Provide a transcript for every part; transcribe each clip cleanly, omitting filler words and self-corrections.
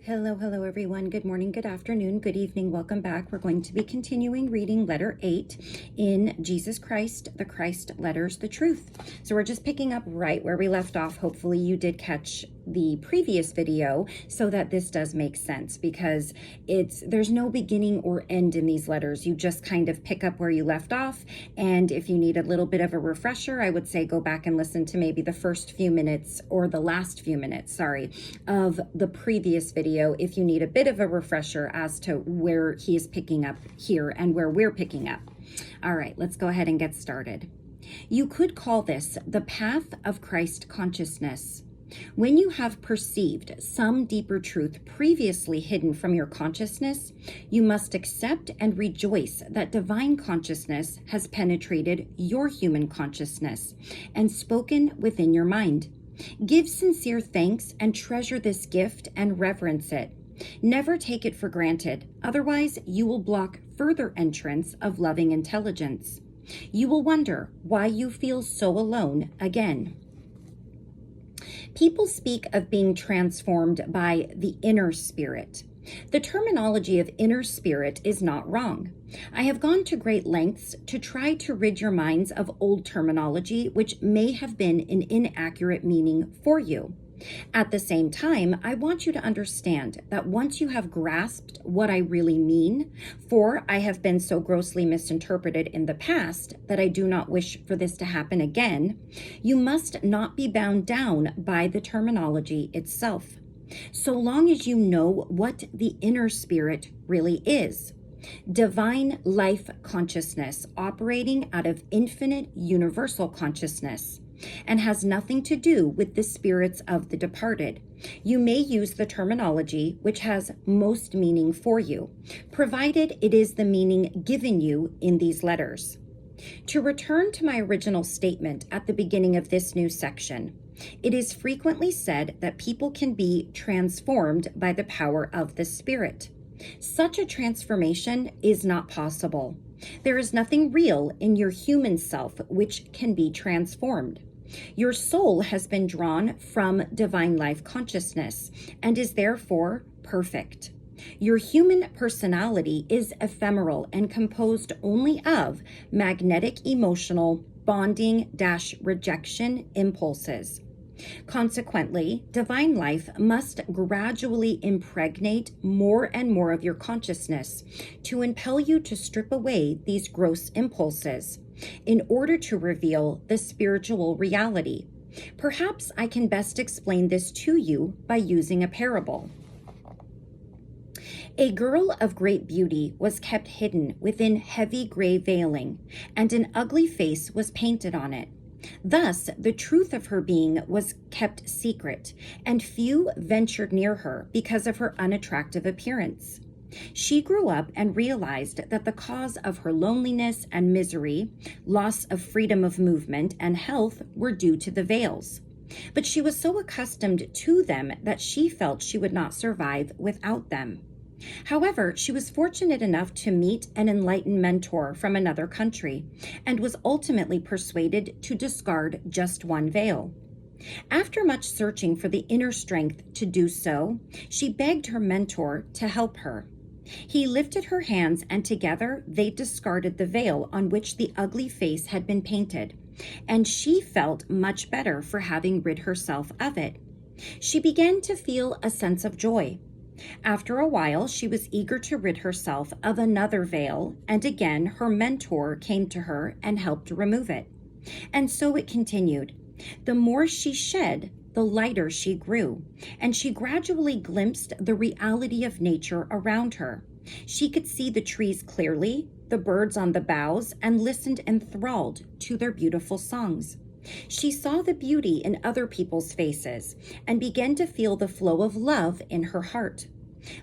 Hello, everyone. Good morning, good afternoon, good evening. Welcome back. We're going to be continuing reading letter 8 in Jesus Christ, the Christ letters, the truth. So we're just picking up right where we left off. Hopefully you did catch the previous video so that this does make sense, because there's no beginning or end in these letters. You just kind of pick up where you left off. And if you need a little bit of a refresher, I would say go back and listen to maybe the first few minutes or the last few minutes, of the previous video if you need a bit of a refresher as to where he is picking up here and where we're picking up. All right, let's go ahead and get started. You could call this the path of Christ consciousness. When you have perceived some deeper truth previously hidden from your consciousness, you must accept and rejoice that divine consciousness has penetrated your human consciousness and spoken within your mind. Give sincere thanks and treasure this gift and reverence it. Never take it for granted, otherwise you will block further entrance of loving intelligence. You will wonder why you feel so alone again. People speak of being transformed by the inner spirit. The terminology of inner spirit is not wrong. I have gone to great lengths to try to rid your minds of old terminology which may have been an inaccurate meaning for you. At the same time, I want you to understand that once you have grasped what I really mean, for I have been so grossly misinterpreted in the past that I do not wish for this to happen again, you must not be bound down by the terminology itself. So long as you know what the inner spirit really is. Divine life consciousness operating out of infinite universal consciousness, and has nothing to do with the spirits of the departed. You may use the terminology which has most meaning for you, provided it is the meaning given you in these letters. To return to my original statement at the beginning of this new section, it is frequently said that people can be transformed by the power of the Spirit. Such a transformation is not possible. There is nothing real in your human self which can be transformed. Your soul has been drawn from divine life consciousness and is therefore perfect. Your human personality is ephemeral and composed only of magnetic emotional bonding-rejection impulses. Consequently, divine life must gradually impregnate more and more of your consciousness to impel you to strip away these gross impulses in order to reveal the spiritual reality. Perhaps I can best explain this to you by using a parable. A girl of great beauty was kept hidden within heavy gray veiling, and an ugly face was painted on it. Thus, the truth of her being was kept secret, and few ventured near her because of her unattractive appearance. She grew up and realized that the cause of her loneliness and misery, loss of freedom of movement, and health were due to the veils. But she was so accustomed to them that she felt she would not survive without them. However, she was fortunate enough to meet an enlightened mentor from another country and was ultimately persuaded to discard just one veil. After much searching for the inner strength to do so, she begged her mentor to help her. He lifted her hands and together they discarded the veil on which the ugly face had been painted, and she felt much better for having rid herself of it. She began to feel a sense of joy. After a while, she was eager to rid herself of another veil, and again her mentor came to her and helped remove it. And so it continued. The more she shed, the lighter she grew, and she gradually glimpsed the reality of nature around her. She could see the trees clearly, the birds on the boughs, and listened enthralled to their beautiful songs. She saw the beauty in other people's faces and began to feel the flow of love in her heart.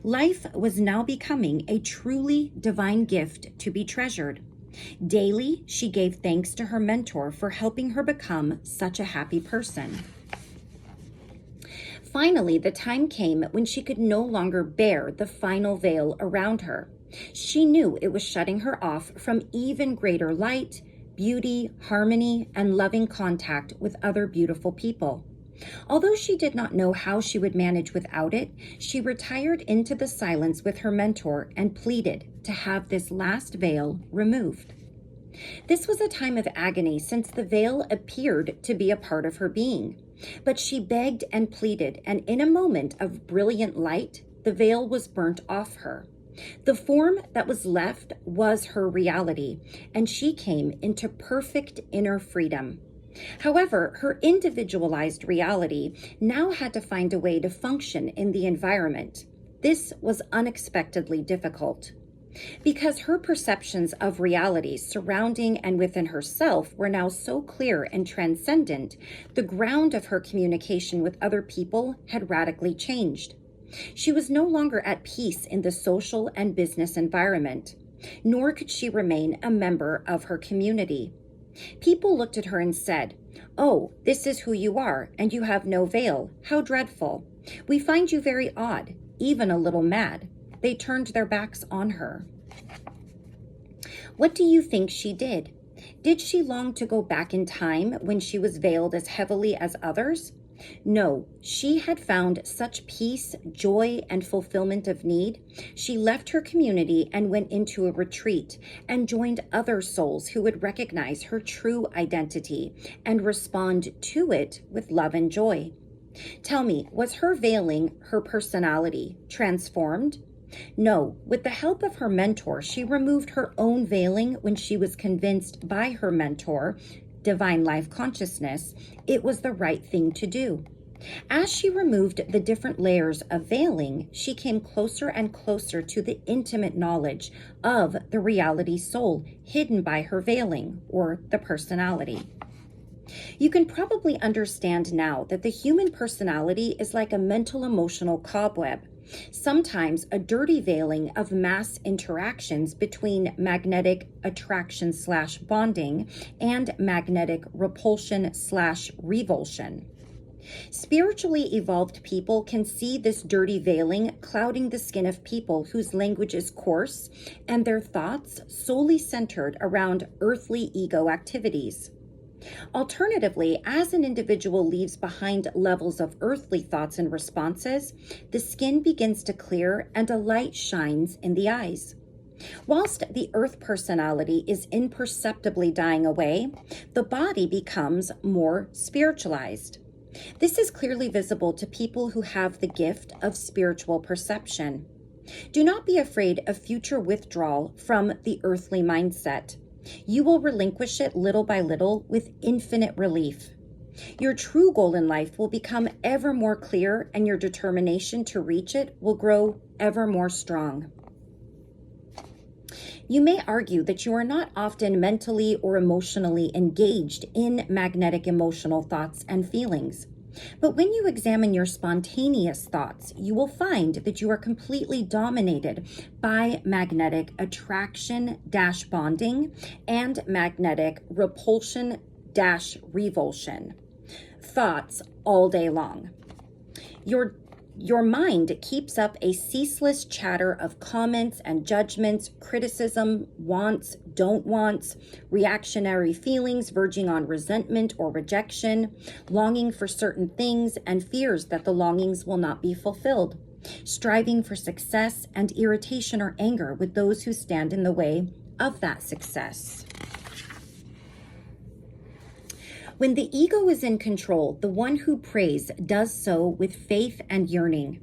Life was now becoming a truly divine gift to be treasured. Daily, she gave thanks to her mentor for helping her become such a happy person. Finally, the time came when she could no longer bear the final veil around her. She knew it was shutting her off from even greater light, beauty, harmony, and loving contact with other beautiful people. Although she did not know how she would manage without it, she retired into the silence with her mentor and pleaded to have this last veil removed. This was a time of agony since the veil appeared to be a part of her being. But she begged and pleaded, and in a moment of brilliant light, the veil was burnt off her. The form that was left was her reality, and she came into perfect inner freedom. However, her individualized reality now had to find a way to function in the environment. This was unexpectedly difficult. Because her perceptions of reality surrounding and within herself were now so clear and transcendent, the ground of her communication with other people had radically changed. She was no longer at peace in the social and business environment, nor could she remain a member of her community. People looked at her and said, "Oh, this is who you are, and you have no veil. How dreadful. We find you very odd, even a little mad." They turned their backs on her. What do you think she did? Did she long to go back in time when she was veiled as heavily as others? No, she had found such peace, joy, and fulfillment of need. She left her community and went into a retreat and joined other souls who would recognize her true identity and respond to it with love and joy. Tell me, was her veiling her personality transformed? No, with the help of her mentor, she removed her own veiling when she was convinced by her mentor, Divine Life Consciousness, it was the right thing to do. As she removed the different layers of veiling, she came closer and closer to the intimate knowledge of the reality soul hidden by her veiling, or the personality. You can probably understand now that the human personality is like a mental emotional cobweb. Sometimes a dirty veiling of mass interactions between magnetic attraction/bonding and magnetic repulsion/revulsion. Spiritually evolved people can see this dirty veiling clouding the skin of people whose language is coarse and their thoughts solely centered around earthly ego activities. Alternatively, as an individual leaves behind levels of earthly thoughts and responses, the skin begins to clear and a light shines in the eyes. Whilst the earth personality is imperceptibly dying away, the body becomes more spiritualized. This is clearly visible to people who have the gift of spiritual perception. Do not be afraid of future withdrawal from the earthly mindset. You will relinquish it little by little with infinite relief. Your true goal in life will become ever more clear, and your determination to reach it will grow ever more strong. You may argue that you are not often mentally or emotionally engaged in magnetic emotional thoughts and feelings. But when you examine your spontaneous thoughts, you will find that you are completely dominated by magnetic attraction-bonding and magnetic repulsion-revulsion thoughts all day long. Your mind keeps up a ceaseless chatter of comments and judgments, criticism, wants, don't wants, reactionary feelings verging on resentment or rejection, longing for certain things, and fears that the longings will not be fulfilled, striving for success, and irritation or anger with those who stand in the way of that success. When the ego is in control, the one who prays does so with faith and yearning.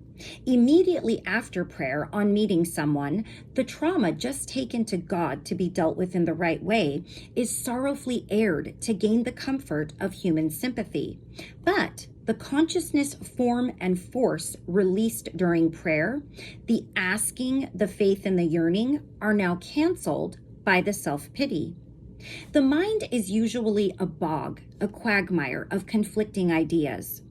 Immediately after prayer on meeting someone, the trauma just taken to God to be dealt with in the right way is sorrowfully aired to gain the comfort of human sympathy. But the consciousness, form, and force released during prayer, the asking, the faith, and the yearning are now canceled by the self-pity. The mind is usually a bog, a quagmire of conflicting ideas.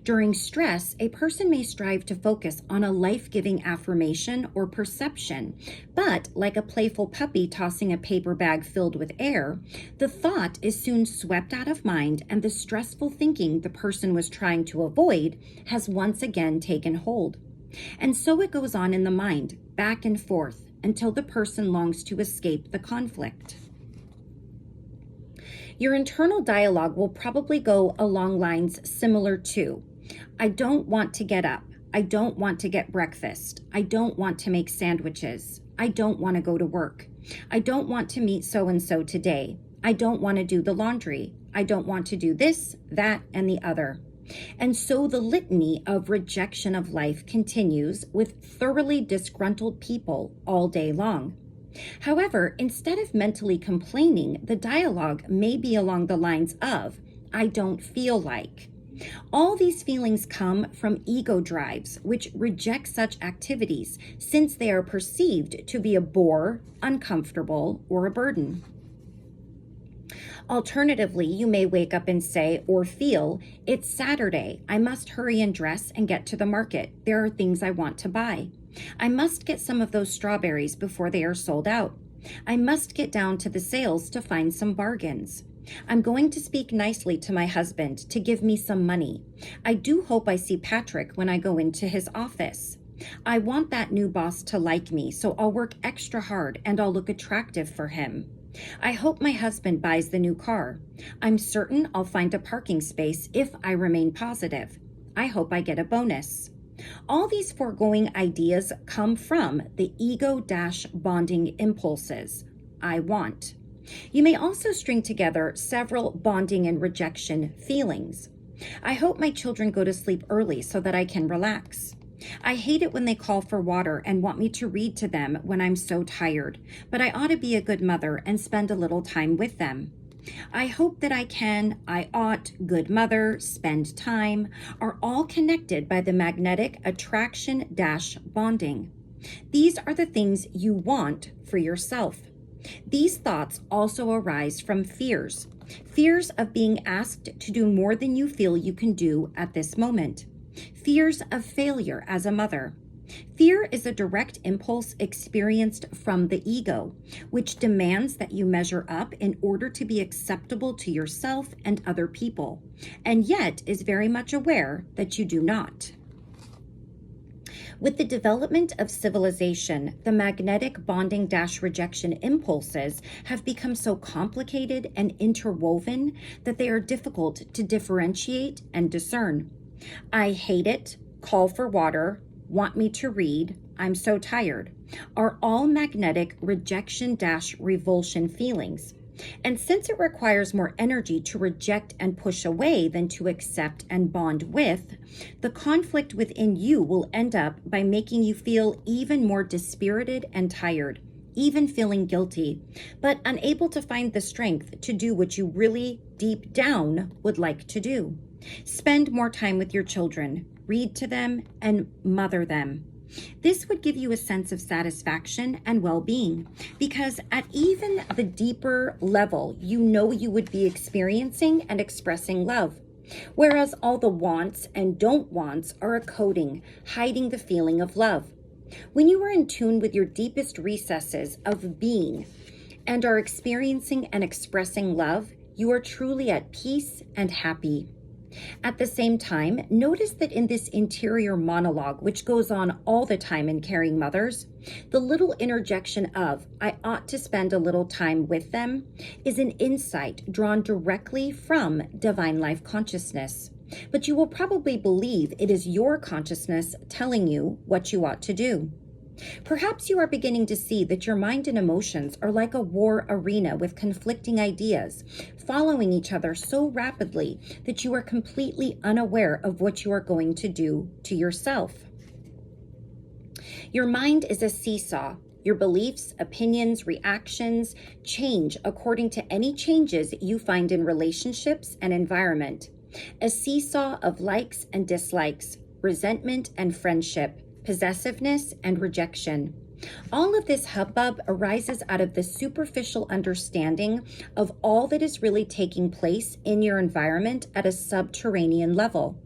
During stress, a person may strive to focus on a life-giving affirmation or perception, but like a playful puppy tossing a paper bag filled with air, the thought is soon swept out of mind, and the stressful thinking the person was trying to avoid has once again taken hold. And so it goes on in the mind, back and forth, until the person longs to escape the conflict. Your internal dialogue will probably go along lines similar to, I don't want to get up. I don't want to get breakfast. I don't want to make sandwiches. I don't want to go to work. I don't want to meet so and so today. I don't want to do the laundry. I don't want to do this, that, and the other. And so the litany of rejection of life continues with thoroughly disgruntled people all day long. However, instead of mentally complaining, the dialogue may be along the lines of, I don't feel like. All these feelings come from ego drives, which reject such activities since they are perceived to be a bore, uncomfortable, or a burden. Alternatively, you may wake up and say or feel, it's Saturday. I must hurry and dress and get to the market. There are things I want to buy. I must get some of those strawberries before they are sold out. I must get down to the sales to find some bargains. I'm going to speak nicely to my husband to give me some money. I do hope I see Patrick when I go into his office. I want that new boss to like me, so I'll work extra hard and I'll look attractive for him. I hope my husband buys the new car. I'm certain I'll find a parking space if I remain positive. I hope I get a bonus. All these foregoing ideas come from the ego-bonding impulses. I want. You may also string together several bonding and rejection feelings. I hope my children go to sleep early so that I can relax. I hate it when they call for water and want me to read to them when I'm so tired, but I ought to be a good mother and spend a little time with them. I hope that I ought, good mother, spend time, are all connected by the magnetic attraction-bonding. These are the things you want for yourself. These thoughts also arise from fears of being asked to do more than you feel you can do at this moment. Fears of failure as a mother. Fear is a direct impulse experienced from the ego, which demands that you measure up in order to be acceptable to yourself and other people, and yet is very much aware that you do not. With the development of civilization, the magnetic bonding-rejection impulses have become so complicated and interwoven that they are difficult to differentiate and discern. I hate it, call for water, want me to read, I'm so tired, are all magnetic rejection-revulsion feelings. And since it requires more energy to reject and push away than to accept and bond with, the conflict within you will end up by making you feel even more dispirited and tired, even feeling guilty, but unable to find the strength to do what you really deep down would like to do. Spend more time with your children, read to them, and mother them. This would give you a sense of satisfaction and well-being because at even the deeper level, you know you would be experiencing and expressing love, whereas all the wants and don't wants are a coating, hiding the feeling of love. When you are in tune with your deepest recesses of being and are experiencing and expressing love, you are truly at peace and happy. At the same time, notice that in this interior monologue, which goes on all the time in caring mothers, the little interjection of, I ought to spend a little time with them, is an insight drawn directly from divine life consciousness. But you will probably believe it is your consciousness telling you what you ought to do. Perhaps you are beginning to see that your mind and emotions are like a war arena with conflicting ideas, following each other so rapidly that you are completely unaware of what you are going to do to yourself. Your mind is a seesaw. Your beliefs, opinions, reactions change according to any changes you find in relationships and environment. A seesaw of likes and dislikes, resentment and friendship, possessiveness and rejection. All of this hubbub arises out of the superficial understanding of all that is really taking place in your environment at a subterranean level.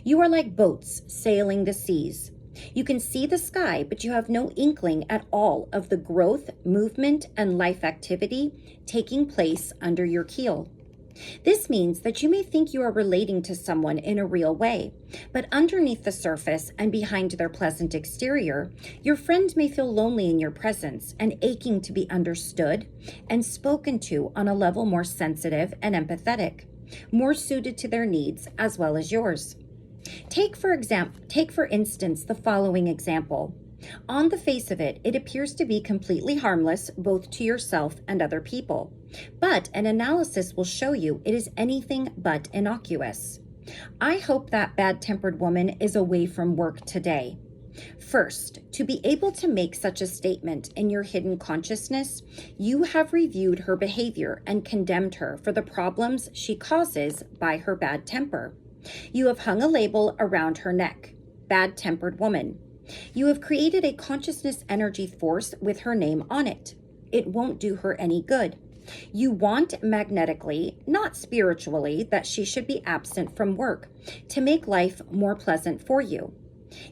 You are like boats sailing the seas. You can see the sky, but you have no inkling at all of the growth, movement, and life activity taking place under your keel. This means that you may think you are relating to someone in a real way, but underneath the surface and behind their pleasant exterior, your friend may feel lonely in your presence and aching to be understood and spoken to on a level more sensitive and empathetic, more suited to their needs as well as yours. Take for instance the following example. On the face of it, it appears to be completely harmless both to yourself and other people. But an analysis will show you it is anything but innocuous. I hope that bad-tempered woman is away from work today. First, to be able to make such a statement in your hidden consciousness, you have reviewed her behavior and condemned her for the problems she causes by her bad temper. You have hung a label around her neck, bad-tempered woman. You have created a consciousness energy force with her name on it. It won't do her any good. You want magnetically, not spiritually, that she should be absent from work to make life more pleasant for you.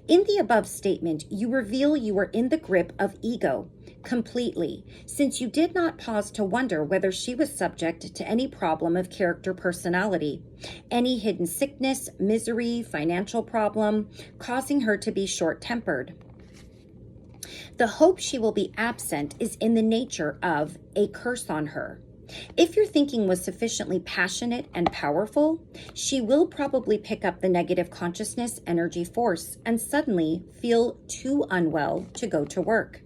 In the above statement, you reveal you are in the grip of ego completely, since you did not pause to wonder whether she was subject to any problem of character personality, any hidden sickness, misery, financial problem, causing her to be short-tempered. The hope she will be absent is in the nature of a curse on her. If your thinking was sufficiently passionate and powerful, she will probably pick up the negative consciousness energy force and suddenly feel too unwell to go to work.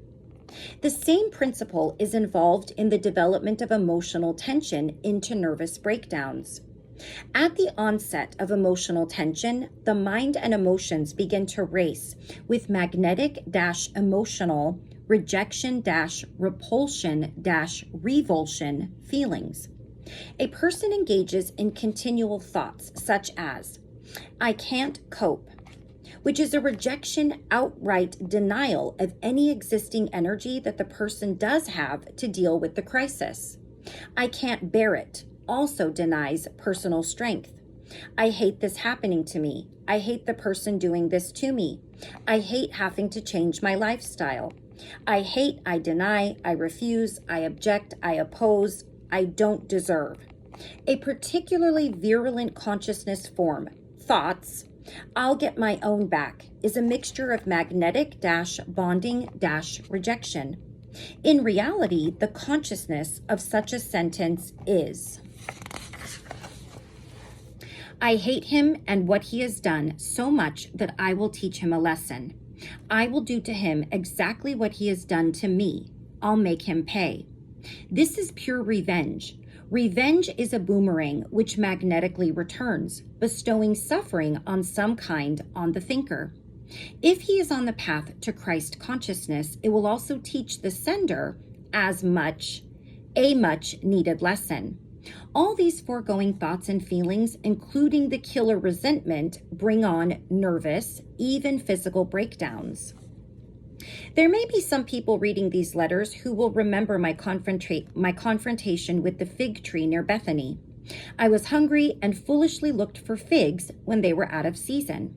The same principle is involved in the development of emotional tension into nervous breakdowns. At the onset of emotional tension, the mind and emotions begin to race with magnetic-emotional rejection-repulsion-revulsion feelings. A person engages in continual thoughts such as, I can't cope, which is a rejection, outright denial of any existing energy that the person does have to deal with the crisis. I can't bear it also denies personal strength. I hate this happening to me. I hate the person doing this to me. I hate having to change my lifestyle. I hate, I deny, I refuse, I object, I oppose, I don't deserve. A particularly virulent consciousness form, thoughts, I'll get my own back, is a mixture of magnetic-bonding-rejection. In reality, the consciousness of such a sentence is, I hate him and what he has done so much that I will teach him a lesson. I will do to him exactly what he has done to me. I'll make him pay. This is pure revenge. Revenge is a boomerang which magnetically returns, bestowing suffering on some kind on the thinker. If he is on the path to Christ consciousness, it will also teach the sender a much needed lesson. All these foregoing thoughts and feelings, including the killer resentment, bring on nervous, even physical breakdowns. There may be some people reading these letters who will remember my confrontation with the fig tree near Bethany. I was hungry and foolishly looked for figs when they were out of season.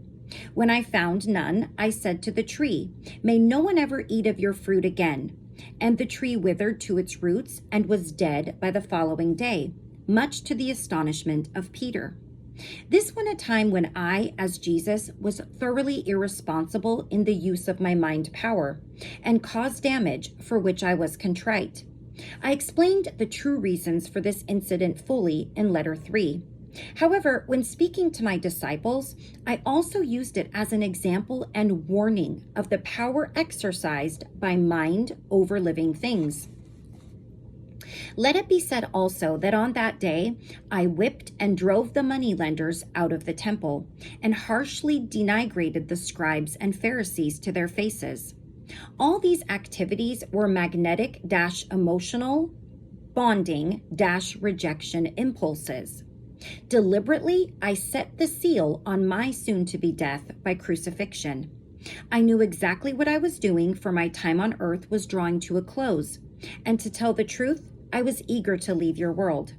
When I found none, I said to the tree, May no one ever eat of your fruit again. And the tree withered to its roots and was dead by the following day, much to the astonishment of Peter. This was a time when I, as Jesus, was thoroughly irresponsible in the use of my mind power and caused damage for which I was contrite. I explained the true reasons for this incident fully in letter 3. However, when speaking to my disciples, I also used it as an example and warning of the power exercised by mind over living things. Let it be said also that on that day, I whipped and drove the moneylenders out of the temple and harshly denigrated the scribes and Pharisees to their faces. All these activities were magnetic-emotional bonding-rejection impulses. Deliberately, I set the seal on my soon-to-be death by crucifixion. I knew exactly what I was doing, for my time on earth was drawing to a close, and to tell the truth, I was eager to leave your world.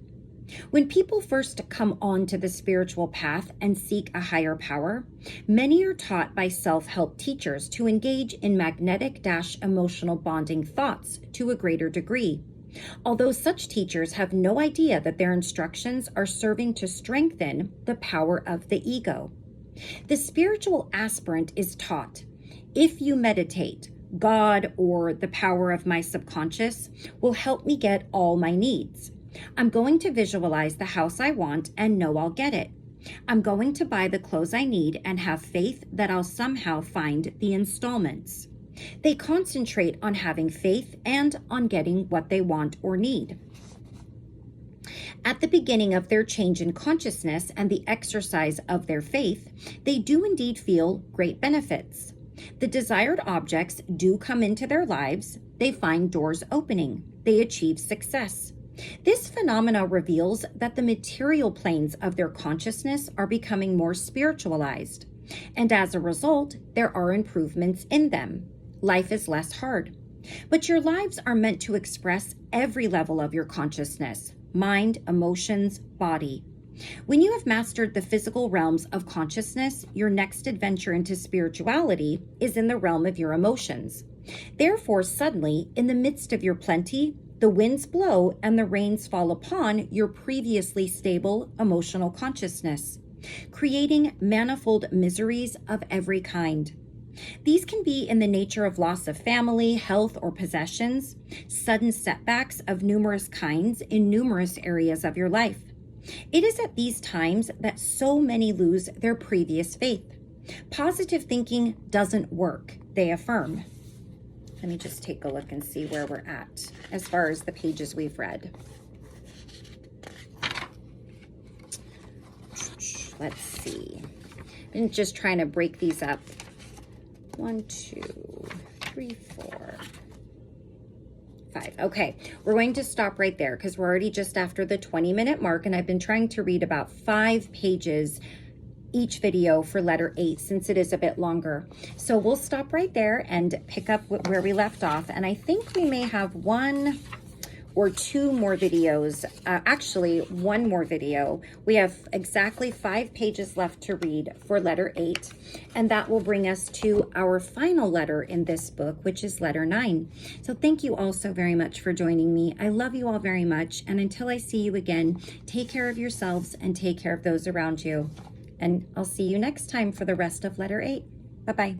When people first come on to the spiritual path and seek a higher power, many are taught by self-help teachers to engage in magnetic-emotional bonding thoughts to a greater degree. although such teachers have no idea that their instructions are serving to strengthen the power of the ego. The spiritual aspirant is taught, if you meditate, God or the power of my subconscious will help me get all my needs. I'm going to visualize the house I want and know I'll get it. I'm going to buy the clothes I need and have faith that I'll somehow find the installments. They concentrate on having faith and on getting what they want or need. At the beginning of their change in consciousness and the exercise of their faith, they do indeed feel great benefits. The desired objects do come into their lives, they find doors opening, they achieve success. This phenomena reveals that the material planes of their consciousness are becoming more spiritualized, and as a result, there are improvements in them. Life is less hard. But your lives are meant to express every level of your consciousness: mind, emotions, body. When you have mastered the physical realms of consciousness, your next adventure into spirituality is in the realm of your emotions. Therefore, suddenly, in the midst of your plenty, the winds blow and the rains fall upon your previously stable emotional consciousness, creating manifold miseries of every kind. These can be in the nature of loss of family, health, or possessions, sudden setbacks of numerous kinds in numerous areas of your life. It is at these times that so many lose their previous faith. Positive thinking doesn't work, they affirm. Let me just take a look and see where we're at as far as the pages we've read. Let's see. I'm just trying to break these up. 1, 2, 3, 4, 5. Okay, we're going to stop right there because we're already just after the 20-minute mark, and I've been trying to read about 5 pages each video for letter 8 since it is a bit longer. So we'll stop right there and pick up where we left off, and I think we may have 1 or 2 more videos, actually 1 more video. We have exactly 5 pages left to read for letter 8, and that will bring us to our final letter in this book, which is letter 9. So thank you all so very much for joining me. I love you all very much, and until I see you again, take care of yourselves and take care of those around you. And I'll see you next time for the rest of letter 8. Bye-bye.